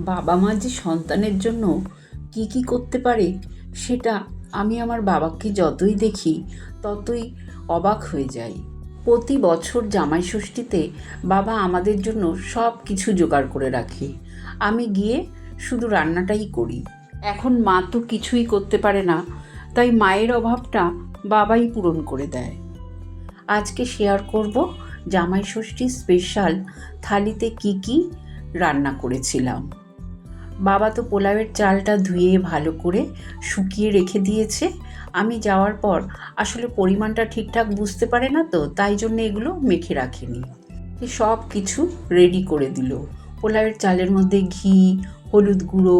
বাবা মা যে সন্তানের জন্য কি কি করতে পারে সেটা আমি আমার বাবাকে যতই দেখি ততই অবাক হয়ে যাই। প্রতি বছর জামাই ষষ্ঠীতে বাবা আমাদের জন্য সব কিছু জোগাড় করে রাখে, আমি গিয়ে শুধু রান্নাটাই করি। এখন মা তো কিছুই করতে পারে না, তাই মায়ের অভাবটা বাবাই পূরণ করে দেয়। আজকে শেয়ার করব জামাই ষষ্ঠীর স্পেশাল থালিতে কি কি রান্না করেছিলাম। বাবা তো পোলাওয়ের চালটা ধুয়ে ভালো করে শুকিয়ে রেখে দিয়েছে। আমি যাওয়ার পর আসলে পরিমাণটা ঠিকঠাক বুঝতে পারে না, তো তাই জন্য এগুলো মেখে রাখেনি। সব কিছু রেডি করে দিল। পোলাওয়ের চালের মধ্যে ঘি, হলুদ গুঁড়ো,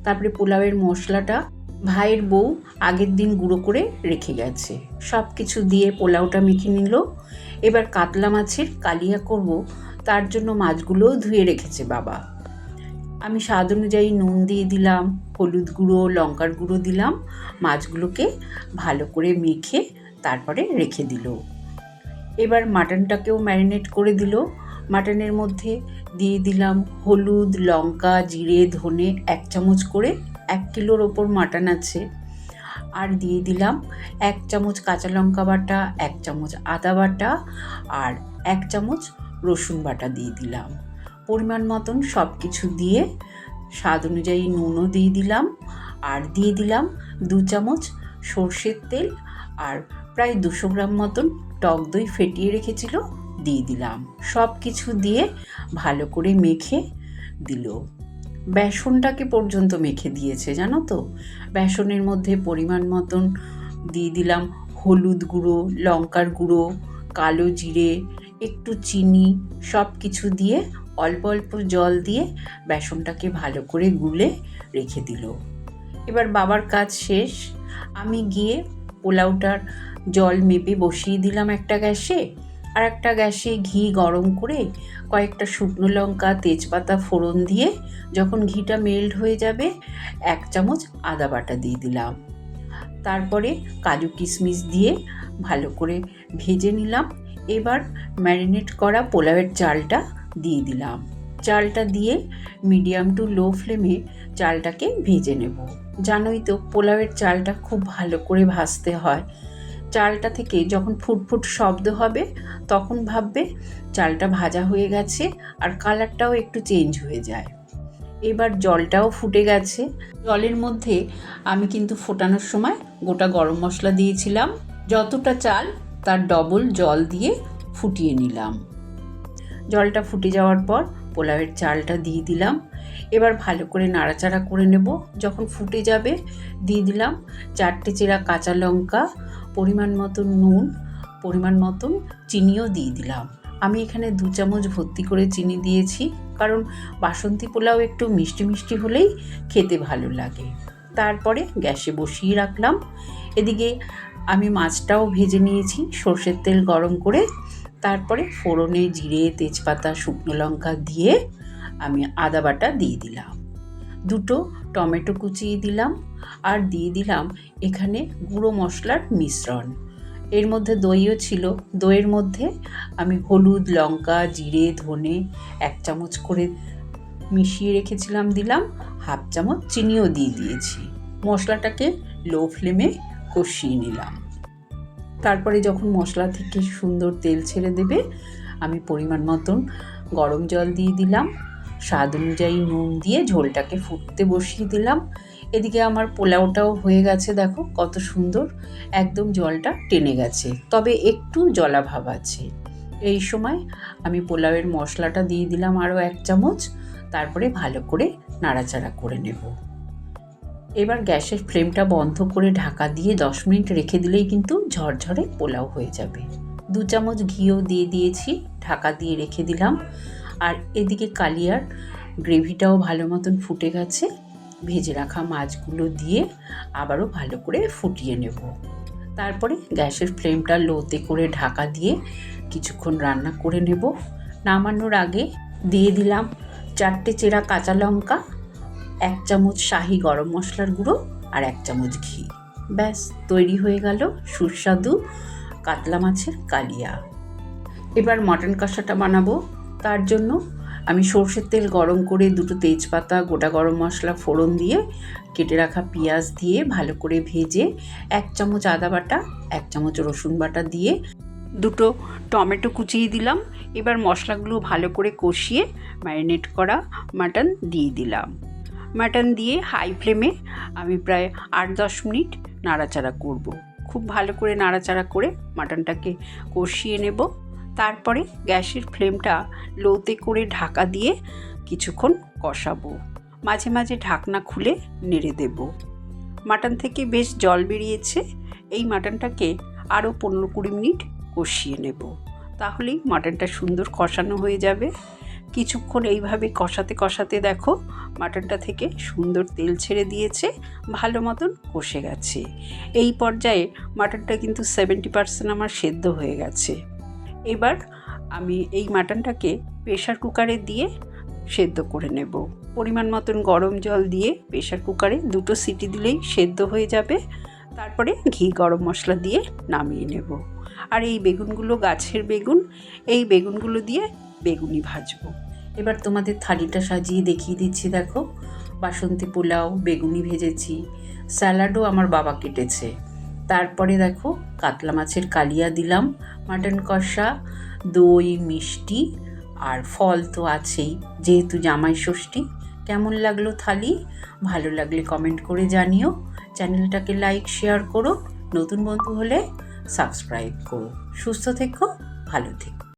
তারপরে পোলাওয়ের মশলাটা ভাইয়ের বউ আগের দিন গুঁড়ো করে রেখে গেছে। সব কিছু দিয়ে পোলাওটা মেখে নিল। এবার কাতলা মাছের কালিয়া করব, তার জন্য মাছগুলোও ধুয়ে রেখেছে বাবা। আমি স্বাদ অনুযায়ী নুন দিয়ে দিলাম, হলুদ গুঁড়ো, লঙ্কার গুঁড়ো দিলাম। মাছগুলোকে ভালো করে মেখে তারপরে রেখে দিল। এবার মাটনটাকেও ম্যারিনেট করে দিল। মাটনের মধ্যে দিয়ে দিলাম হলুদ, লঙ্কা, জিরে, ধনে 1 চামচ করে। 1 কিলোর ওপর মাটন আছে। আর দিয়ে দিলাম 1 চামচ কাঁচা লঙ্কা বাটা, 1 চামচ আদা বাটা আর 1 চামচ রসুন বাটা দিয়ে দিলাম। পরিমাণ মতন সব কিছু দিয়ে স্বাদ অনুযায়ী নুনও দিয়ে দিলাম। আর দিয়ে দিলাম 2 চামচ সর্ষের তেল আর প্রায় 200 গ্রাম মতন টক দই ফেটিয়ে রেখেছিল দিয়ে দিলাম। সব কিছু দিয়ে ভালো করে মেখে দিল। বেসনটাকে পর্যন্ত মেখে দিয়েছে, জানো তো। বেসনের মধ্যে পরিমাণ মতন দিয়ে দিলাম হলুদ গুঁড়ো, লঙ্কার গুঁড়ো, কালো জিরে, একটু চিনি, সব কিছু দিয়ে অল্প অল্প জল দিয়ে বেসনটাকে ভালো করে গুলে রেখে দিল। এবার বাবার কাজ শেষ। আমি গিয়ে পোলাওটার জল মেপে বসিয়ে দিলাম একটা গ্যাসে। আর একটা গ্যাসে ঘি গরম করে কয়েকটা শুকনো লঙ্কা, তেজপাতা ফোড়ন দিয়ে যখন ঘিটা মেল্ট হয়ে যাবে 1 চামচ আদা বাটা দিয়ে দিলাম। তারপরে কাজু কিশমিশ দিয়ে ভালো করে ভেজে নিলাম। এবার ম্যারিনেট করা পোলাওয়ের চালটা দিয়ে দিলাম। চালটা দিয়ে মিডিয়াম টু লো ফ্লেমে চালটাকে ভেজে নেব। জানোই তো পোলাওয়ের চালটা খুব ভালো করে ভাজতে হয়। চালটা থেকে যখন ফুটফুট শব্দ হবে তখন ভাববে চালটা ভাজা হয়ে গেছে, আর কালারটাও একটু চেঞ্জ হয়ে যায়। এবার জলটাও ফুটে গেছে। জলের মধ্যে আমি কিন্তু ফোটানোর সময় গোটা গরম মশলা দিয়েছিলাম। যতটা চাল তার ডবল জল দিয়ে ফুটিয়ে নিলাম। জলটা ফুটে যাওয়ার পর পোলাওয়ের চালটা দিয়ে দিলাম। এবার ভালো করে নাড়াচাড়া করে নেব। যখন ফুটে যাবে দিয়ে দিলাম 4টে চেরা কাঁচা লঙ্কা, পরিমাণ মতন নুন, পরিমাণ মতন চিনিও দিয়ে দিলাম। আমি এখানে 2 চামচ ভর্তি করে চিনি দিয়েছি, কারণ বাসন্তী পোলাও একটু মিষ্টি মিষ্টি হলেই খেতে ভালো লাগে। তারপরে গ্যাসে বসিয়ে রাখলাম। এদিকে আমি মাছটাও ভেজে নিয়েছি সর্ষের তেল গরম করে। তারপরে ফোড়নে জিরে, তেজপাতা, শুকনো লঙ্কা দিয়ে আমি আদা বাটা দিয়ে দিলাম। 2টো টমেটো কুচিয়ে দিলাম। আর দিয়ে দিলাম এখানে গুঁড়ো মশলার মিশ্রণ। এর মধ্যে দইও ছিল। দইয়ের মধ্যে আমি হলুদ, লঙ্কা, জিরে, ধনে 1 চামচ করে মিশিয়ে রেখেছিলাম দিলাম। 1/2 চামচ চিনিও দিয়ে দিয়েছি। মশলাটাকে লো ফ্লেমে কষিয়ে নিলাম। তারপরে যখন মশলা থেকে সুন্দর তেল ছেড়ে দেবে আমি পরিমাণ মতন গরম জল দিয়ে দিলাম। স্বাদ অনুযায়ী নুন দিয়ে ঝোলটাকে ফুটতে বসিয়ে দিলাম। এদিকে আমার পোলাওটাও হয়ে গেছে, দেখো কত সুন্দর একদম জলটা টেনে গেছে, তবে একটু জলাভাব আছে। এই সময় আমি পোলাওয়ের মশলাটা দিয়ে দিলাম আরও 1 চামচ। তারপরে ভালো করে নাড়াচাড়া করে নেব। এবার গ্যাসের ফ্লেমটা বন্ধ করে ঢাকা দিয়ে 10 মিনিট রেখে দিলেই কিন্তু ঝরঝরে পোলাও হয়ে যাবে। 2 চামচ ঘিও দিয়ে দিয়েছি, ঢাকা দিয়ে রেখে দিলাম। আর এদিকে কালিয়ার গ্রেভিটাও ভালো মতন ফুটে গেছে। ভেজে রাখা মাছগুলো দিয়ে আবারও ভালো করে ফুটিয়ে নেব। তারপরে গ্যাসের ফ্লেমটা লোতে করে ঢাকা দিয়ে কিছুক্ষণ রান্না করে নেব। নামানোর আগে দিয়ে দিলাম 4টে চেরা কাঁচা লঙ্কা, 1 চামচ শাহি গরম মশলার গুঁড়ো আর 1 চামচ ঘি। ব্যাস তৈরি হয়ে গেল সুস্বাদু কাতলা মাছের কালিয়া। এবার মটন কষাটা বানাবো। তার জন্য আমি সর্ষের তেল গরম করে দুটো তেজপাতা, গোটা গরম মশলা ফোড়ন দিয়ে কেটে রাখা পেঁয়াজ দিয়ে ভালো করে ভেজে 1 চামচ আদা বাটা, 1 চামচ রসুন বাটা দিয়ে দুটো টমেটো কুচিয়ে দিলাম। এবার মশলাগুলো ভালো করে কষিয়ে ম্যারিনেট করা মাটন দিয়ে দিলাম। মাটন দিয়ে হাই ফ্লেমে আমি প্রায় 8-10 মিনিট নাড়াচাড়া করব। খুব ভালো করে নাড়াচাড়া করে মাটনটাকে কষিয়ে নেব। তারপরে গ্যাসের ফ্লেমটা লোতে করে ঢাকা দিয়ে কিছুক্ষণ কষাবো। মাঝে মাঝে ঢাকনা খুলে নেড়ে দেব। মাটন থেকে বেশ জল বেরিয়েছে। এই মাটনটাকে আরও 15-20 মিনিট কষিয়ে নেব, তাহলেই মাটনটা সুন্দর কষানো হয়ে যাবে। কিছুক্ষণ এইভাবে কষাতে কষাতে দেখো মাটনটা থেকে সুন্দর তেল ছেড়ে দিয়েছে, ভালো মতন কষে গেছে। এই পর্যায়ে মাটনটা কিন্তু 70% আমার সেদ্ধ হয়ে গেছে। এবার আমি এই মাটনটাকে প্রেশার কুকারে দিয়ে সেদ্ধ করে নেব। পরিমাণ মতন গরম জল দিয়ে প্রেশার কুকারে 2 সিটি দিলেই সেদ্ধ হয়ে যাবে। তারপরে ঘি গরম মশলা দিয়ে নামিয়ে নেব। আর এই বেগুনগুলো গাছের বেগুন, এই বেগুনগুলো দিয়ে বেগুনি ভাজবো। এবার তোমাদের থালিটা সাজিয়ে দেখিয়ে দিচ্ছি। দেখো, বাসন্তী পোলাও, বেগুনি ভেজেছি, স্যালাডও আমার বাবা কেটেছে। তারপরে দেখো কাতলা মাছের কালিয়া দিলাম, মাটন কষা, দই, মিষ্টি আর ফল তো আছেই, যেহেতু জামাই ষষ্ঠী। কেমন লাগলো থালি? ভালো লাগলে কমেন্ট করে জানিও। চ্যানেলটাকে লাইক, শেয়ার করো। নতুন বন্ধু হলে সাবস্ক্রাইব করো। সুস্থ থেকো, ভালো থেকো।